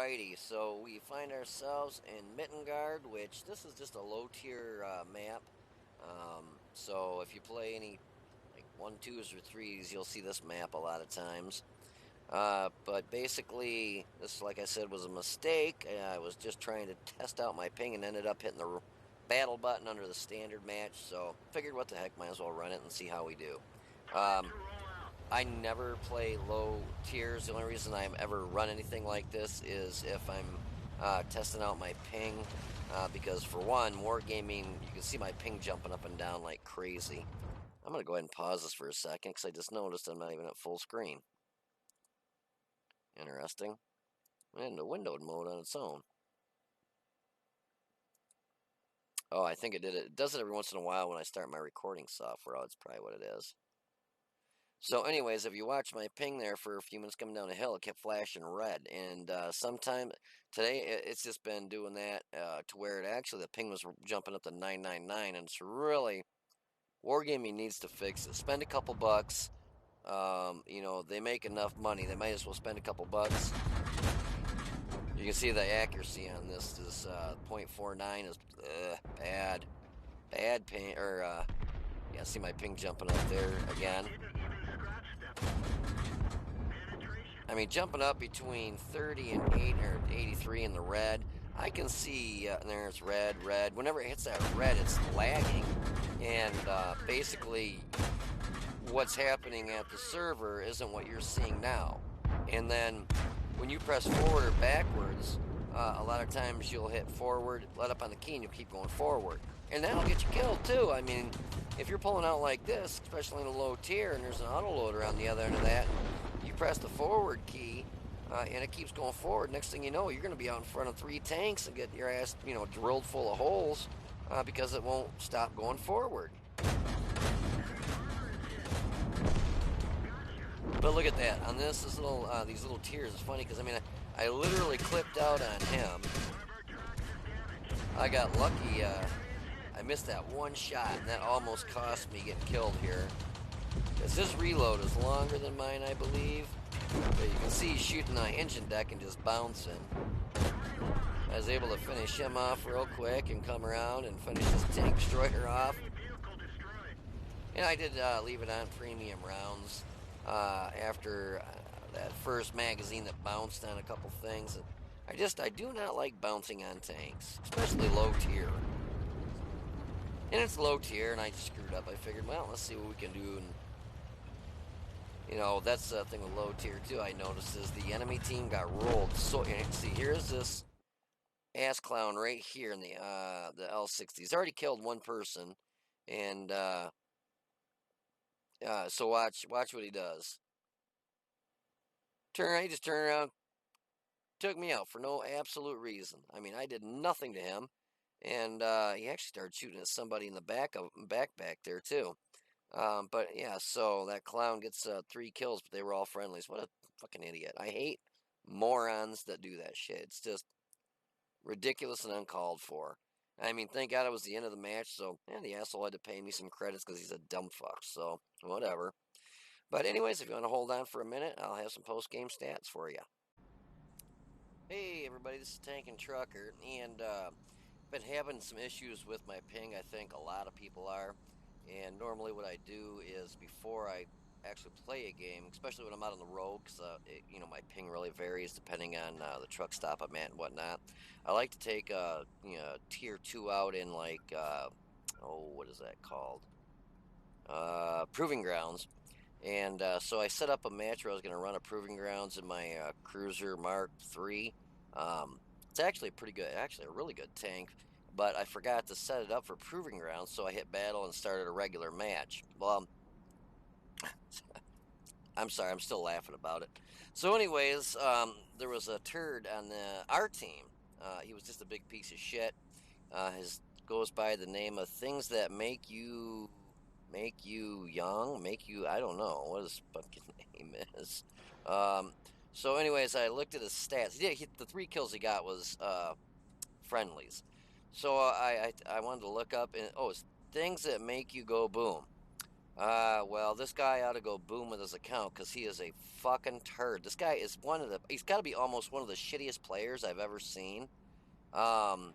Alrighty, so we find ourselves in Mittengard, which this is just a low tier map. So if you play any like 1, 2s, or 3s, you'll see this map a lot of times. But basically, this, like I said, was a mistake. I was just trying to test out my ping and ended up hitting the battle button under the standard match. So figured, what the heck, might as well run it and see how we do. Um, I never play low tiers. The only reason I'm ever run anything like this is if I'm testing out my ping. Because for one, Wargaming, you can see my ping jumping up and down like crazy. I'm going to go ahead and pause this for a second because I just noticed I'm not even at full screen. Interesting. Went into windowed mode on its own. Oh, I think it did it. It does it every once in a while when I start my recording software. Oh, that's probably what it is. So anyways, if you watch my ping there for a few minutes coming down the hill, it kept flashing red. And sometime today, it's just been doing that to where it actually, the ping was jumping up to 999. And it's really, Wargaming needs to fix it. Spend a couple bucks. They make enough money. They might as well spend a couple bucks. You can see the accuracy on this is 0.49 is bad. Bad ping, or, yeah, see my ping jumping up there again. I mean, jumping up between 30 and 8 or 83 in the red, I can see, there's red, red. Whenever it hits that red, it's lagging. And basically, what's happening at the server isn't what you're seeing now. And then when you press forward or backwards, a lot of times you'll hit forward, let up on the key, and you'll keep going forward. And that'll get you killed too. I mean, if you're pulling out like this, especially in a low tier, and there's an autoloader on the other end of that, you press the forward key, and it keeps going forward. Next thing you know, you're going to be out in front of 3 tanks and get your ass, drilled full of holes because it won't stop going forward. But look at that. On these little tiers, it's funny because, I mean, I literally clipped out on him. I got lucky. I missed that one shot, and that almost cost me getting killed here. Because his reload is longer than mine, I believe. But you can see he's shooting the engine deck and just bouncing. I was able to finish him off real quick and come around and finish his tank destroyer off. And I did leave it on premium rounds after that first magazine that bounced on a couple things. I do not like bouncing on tanks, especially low tier. And it's low tier, and I just screwed up. I figured, well, let's see what we can do. And that's the thing with low tier too. I noticed is the enemy team got rolled. So see, here's this ass clown right here in the L60. He's already killed one person, and so watch what he does. He just turned around, took me out for no absolute reason. I mean, I did nothing to him, and he actually started shooting at somebody in the back there too. But yeah, so that clown gets 3 kills, but they were all friendlies. What a fucking idiot! I hate morons that do that shit. It's just ridiculous and uncalled for. I mean, thank God it was the end of the match, so the asshole had to pay me some credits because he's a dumb fuck. So whatever. But anyways, if you want to hold on for a minute, I'll have some post-game stats for you. Hey everybody, this is Tank and Trucker, and been having some issues with my ping. I think a lot of people are. And normally what I do is, before I actually play a game, especially when I'm out on the road, because my ping really varies depending on the truck stop I'm at and whatnot. I like to take tier 2 out in like what is that called? Proving grounds. And so I set up a match where I was going to run a Proving Grounds in my Cruiser Mark III. It's actually a really good tank, but I forgot to set it up for Proving Grounds, so I hit battle and started a regular match. Well, I'm sorry, I'm still laughing about it. So anyways, there was a turd on our team. He was just a big piece of shit. His goes by the name of Things That Make you young, I don't know what his fucking name is. So anyways, I looked at his stats. The 3 kills he got was friendlies. So I wanted to look up, and it's Things That Make You Go Boom. Well, this guy ought to go boom with his account because he is a fucking turd. This guy is he's got to be almost one of the shittiest players I've ever seen. Um,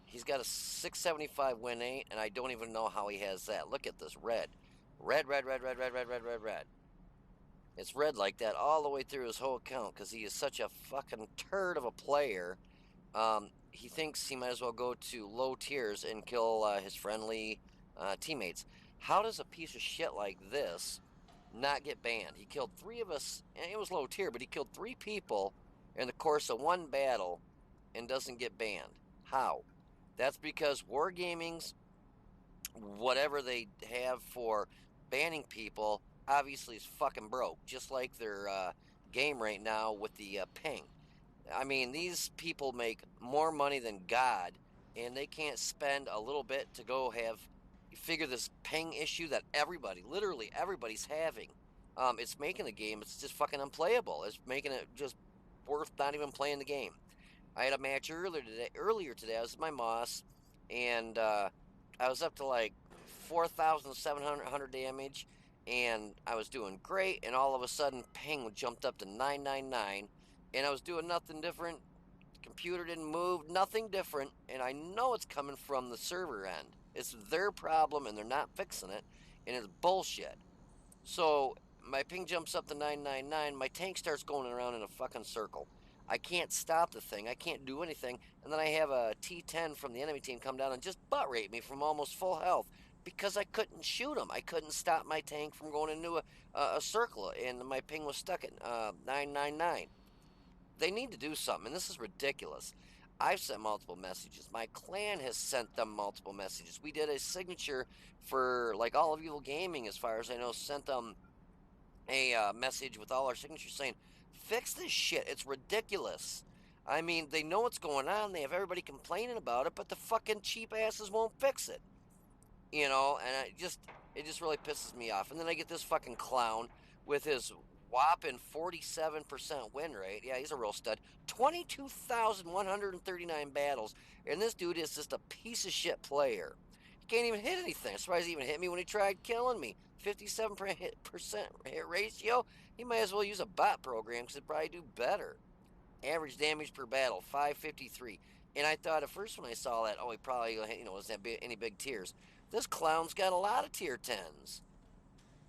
he's got a 675 win rate, and I don't even know how he has that. Look at this red. Red, red, red, red, red, red, red, red, red. It's red like that all the way through his whole account because he is such a fucking turd of a player. He thinks he might as well go to low tiers and kill his friendly teammates. How does a piece of shit like this not get banned? He killed three of us, and it was low tier, but he killed three people in the course of one battle and doesn't get banned. How? That's because Wargaming's whatever they have for banning people obviously is fucking broke, just like their game right now with the ping. I mean, these people make more money than God, and they can't spend a little bit to go figure this ping issue that everybody, literally everybody's having. It's making the game, it's just fucking unplayable. It's making it just worth not even playing the game. I had a match earlier today. I was with my Moss, and I was up to like 4,700 damage, and I was doing great. And all of a sudden, ping jumped up to 999, and I was doing nothing different. The computer didn't move, nothing different, and I know it's coming from the server end. It's their problem, and they're not fixing it, and it's bullshit. So my ping jumps up to 999. My tank starts going around in a fucking circle. I can't stop the thing. I can't do anything. And then I have a T10 from the enemy team come down and just butt rape me from almost full health because I couldn't shoot him. I couldn't stop my tank from going into a circle, and my ping was stuck at 999. They need to do something, and this is ridiculous. I've sent multiple messages. My clan has sent them multiple messages. We did a signature for like all of Evil Gaming, as far as I know, sent them a message with all our signatures saying, "Fix this shit. It's ridiculous." I mean, they know what's going on. They have everybody complaining about it, but the fucking cheap asses won't fix it. And it just really pisses me off. And then I get this fucking clown with his whopping 47% win rate. Yeah, he's a real stud. 22,139 battles, and this dude is just a piece of shit player. He can't even hit anything. I'm surprised he even hit me when he tried killing me. 57% hit ratio. He might as well use a bot program because it'd probably do better. Average damage per battle, 553. And I thought at first when I saw that, oh, he probably wasn't any big tiers. This clown's got a lot of tier 10s.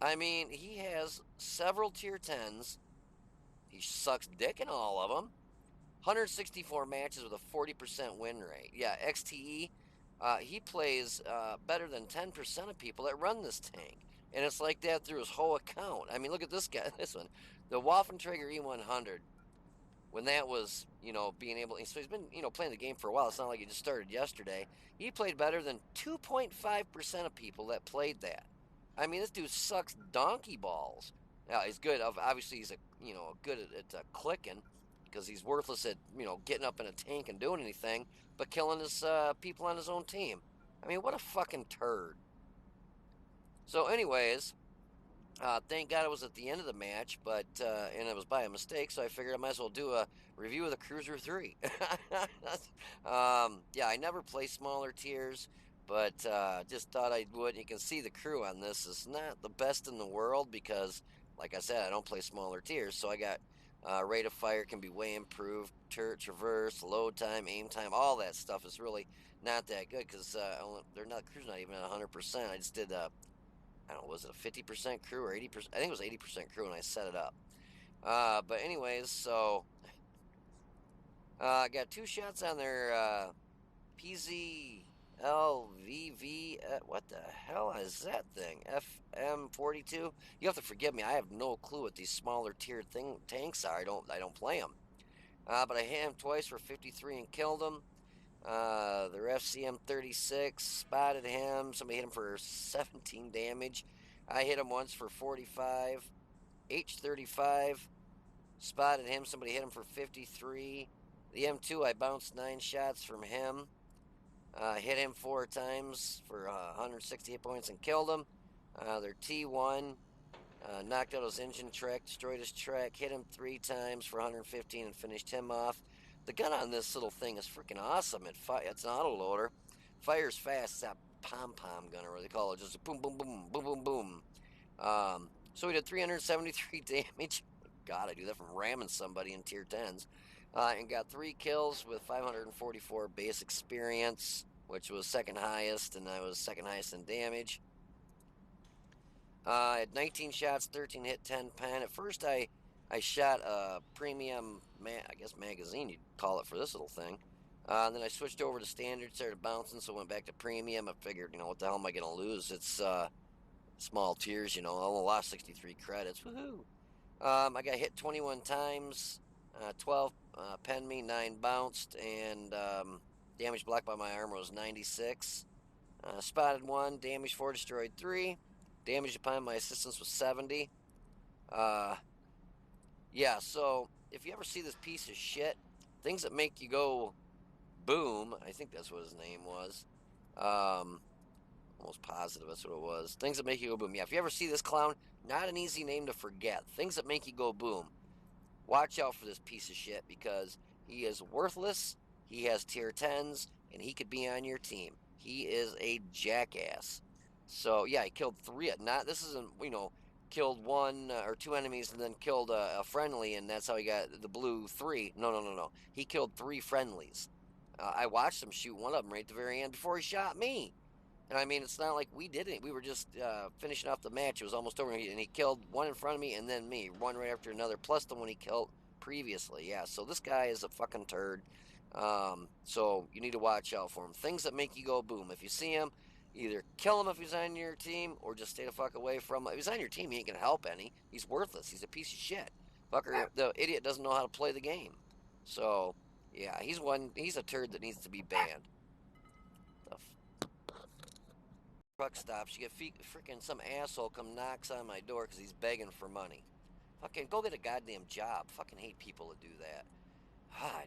I mean, he has several tier 10s. He sucks dick in all of them. 164 matches with a 40% win rate. Yeah, XTE, he plays better than 10% of people that run this tank. And it's like that through his whole account. I mean, look at this guy, this one. The Waffentrager E100, when that was, being able, so he's been, playing the game for a while. It's not like he just started yesterday. He played better than 2.5% of people that played that. I mean, this dude sucks donkey balls. Now, he's good. Obviously, he's good at clicking because he's worthless at, getting up in a tank and doing anything but killing his people on his own team. I mean, what a fucking turd. So, anyways, thank God it was at the end of the match, but and it was by a mistake, so I figured I might as well do a review of the Cruiser 3. Yeah, I never play smaller tiers, but just thought I would. You can see the crew on this is not the best in the world because, like I said, I don't play smaller tiers, so I got rate of fire can be way improved, traverse, load time, aim time, all that stuff is really not that good because they're not crew's not even at 100%. I just did I don't know, was it a 50% crew or 80%? I think it was 80% crew when I set it up. But anyways, so I got two shots on their PZLVV. What the hell is that thing? FM42. You have to forgive me. I have no clue what these smaller tiered tanks are. I don't play them. But I hit him twice for 53 and killed him. Their FCM 36 spotted him. Somebody hit him for 17 damage. I hit him once for 45. H35 spotted him. Somebody hit him for 53. The M2, I bounced 9 shots from him. Hit him 4 times for 160 hit points and killed him. Their T1 knocked out his engine track, destroyed his track, hit him 3 times for 115 and finished him off. The gun on this little thing is freaking awesome. It's an autoloader. Fires fast. It's pom-pom gun, or what they call it, just a boom, boom, boom, boom, boom, boom. So we did 373 damage. God, I do that from ramming somebody in tier 10s. And got 3 kills with 544 base experience, which was second highest, and I was second highest in damage. I had 19 shots, 13 hit, 10 pen. At first, I shot a premium, I guess magazine you'd call it for this little thing. And then I switched over to standard, started bouncing, so went back to premium. I figured, what the hell am I going to lose? It's small tiers, I only lost 63 credits. Woohoo! I got hit 21 times, 12 pen me, 9 bounced, and damage blocked by my armor was 96. Spotted 1, damage 4, destroyed 3. Damage upon my assistance was 70. Yeah, so if you ever see this piece of shit, things that make you go boom, I think that's what his name was. Almost positive that's what it was. Things that make you go boom. Yeah, if you ever see this clown, not an easy name to forget. Things that make you go boom. Watch out for this piece of shit because he is worthless. He has tier 10s and he could be on your team. He is a jackass. So yeah, he killed 3. This isn't killed 1 or 2 enemies and then killed a friendly, and that's how he got the blue 3. No. He killed 3 friendlies. I watched him shoot one of them right at the very end before he shot me. And I mean, it's not like we did it. We were just finishing off the match. It was almost over, and he killed one in front of me and then me, one right after another, plus the one he killed previously. Yeah, so this guy is a fucking turd. So you need to watch out for him. Things that make you go boom. If you see him, either kill him if he's on your team, or just stay the fuck away from him. If he's on your team, he ain't gonna help any. He's worthless. He's a piece of shit. Fucker, the idiot doesn't know how to play the game. So yeah, he's a turd that needs to be banned. Truck stops, you get freaking some asshole come knocks on my door because he's begging for money. Fucking go get a goddamn job. Fucking hate people that do that. God.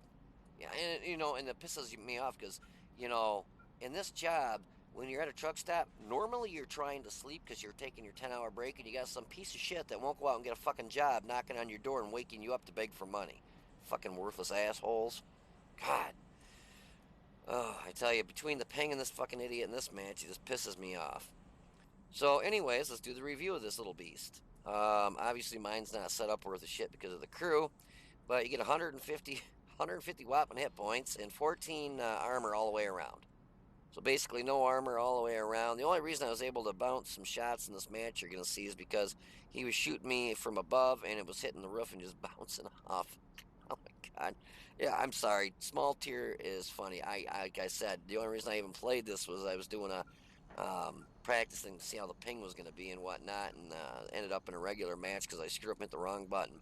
Yeah, and it pisses me off because, in this job, when you're at a truck stop, normally you're trying to sleep because you're taking your 10-hour break and you got some piece of shit that won't go out and get a fucking job knocking on your door and waking you up to beg for money. Fucking worthless assholes. God. Oh, I tell you, between the ping and this fucking idiot in this match, he just pisses me off. So, anyways, let's do the review of this little beast. Obviously, mine's not set up worth a shit because of the crew, but you get 150 weapon hit points and 14 armor all the way around. So basically, no armor all the way around. The only reason I was able to bounce some shots in this match you're gonna see is because he was shooting me from above and it was hitting the roof and just bouncing off. Oh my god. Yeah, I'm sorry. Small tier is funny. Like I said, the only reason I even played this was I was doing a practicing to see how the ping was going to be and whatnot, and ended up in a regular match because I screwed up and hit the wrong button.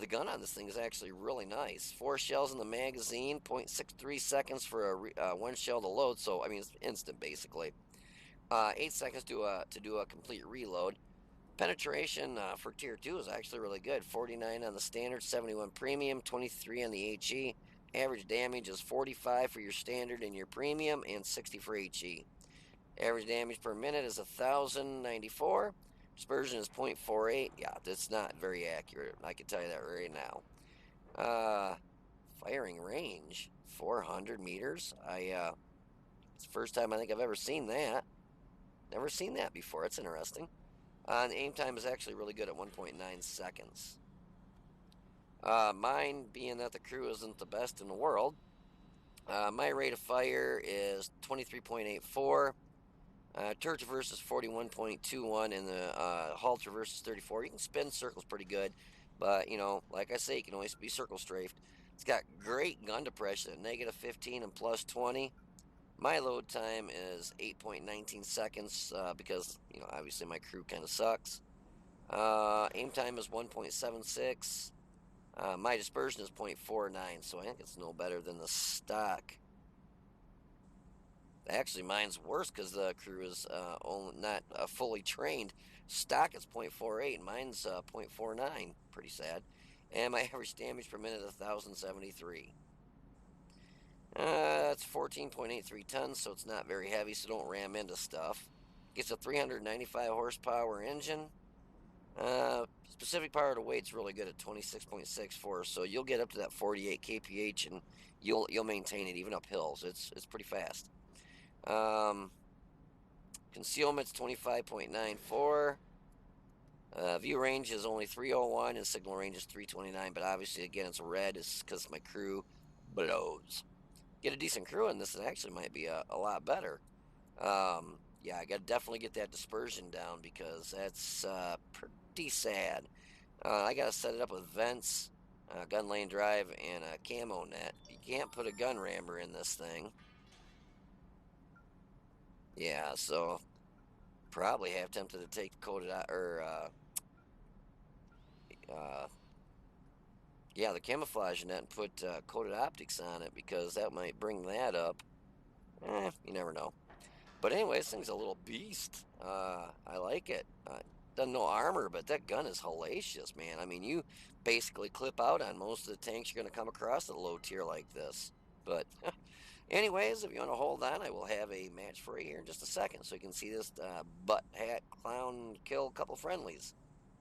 The gun on this thing is actually really nice. 4 shells in the magazine, 0.63 seconds for a 1 shell to load, so I mean it's instant basically. 8 seconds to do a complete reload. Penetration for tier 2 is actually really good. 49 on the standard, 71 premium, 23 on the HE. Average damage is 45 for your standard and your premium, and 60 for HE. Average damage per minute is 1,094. Dispersion is 0.48. Yeah, that's not very accurate. I can tell you that right now. Firing range, 400 meters. It's the first time I think I've ever seen that. Never seen that before. It's interesting. And aim time is actually really good at 1.9 seconds. Mine, being that the crew isn't the best in the world, my rate of fire is 23.84. Turret traverse is 41.21, and the hull traverse is 34. You can spin circles pretty good, but like I say, you can always be circle strafed. It's got great gun depression at negative 15 and plus 20. My load time is 8.19 seconds because obviously my crew kind of sucks. Aim time is 1.76. My dispersion is 0.49, so I think it's no better than the stock. Actually, mine's worse because the crew is not fully trained. Stock is 0.48, and mine's 0.49. Pretty sad. And my average damage per minute is 1,073. That's 14.83 tons, so it's not very heavy, so don't ram into stuff. Gets a 395 horsepower engine. Specific power to weight's really good at 26.64, so you'll get up to that 48 kph, and you'll maintain it even up hills. It's pretty fast. Concealment's 25.94. View range is only 301 and signal range is 329, but obviously, again, it's red. It's because my crew blows. Get a decent crew in this, it actually might be a lot better. Yeah, I got to definitely get that dispersion down because that's pretty sad. I got to set it up with vents, gun lane drive, and a camo net. You can't put a gun rammer in this thing. Yeah, so probably have tempted to take coated or uh, yeah, the camouflage net and put coated optics on it because that might bring that up. You never know. But anyway, this thing's a little beast. I like it. Doesn't no armor, but that gun is hellacious, man. I mean, you basically clip out on most of the tanks you're going to come across at a low tier like this. But anyways, if you want to hold on, I will have a match for you here in just a second so you can see this butt hat clown kill a couple friendlies.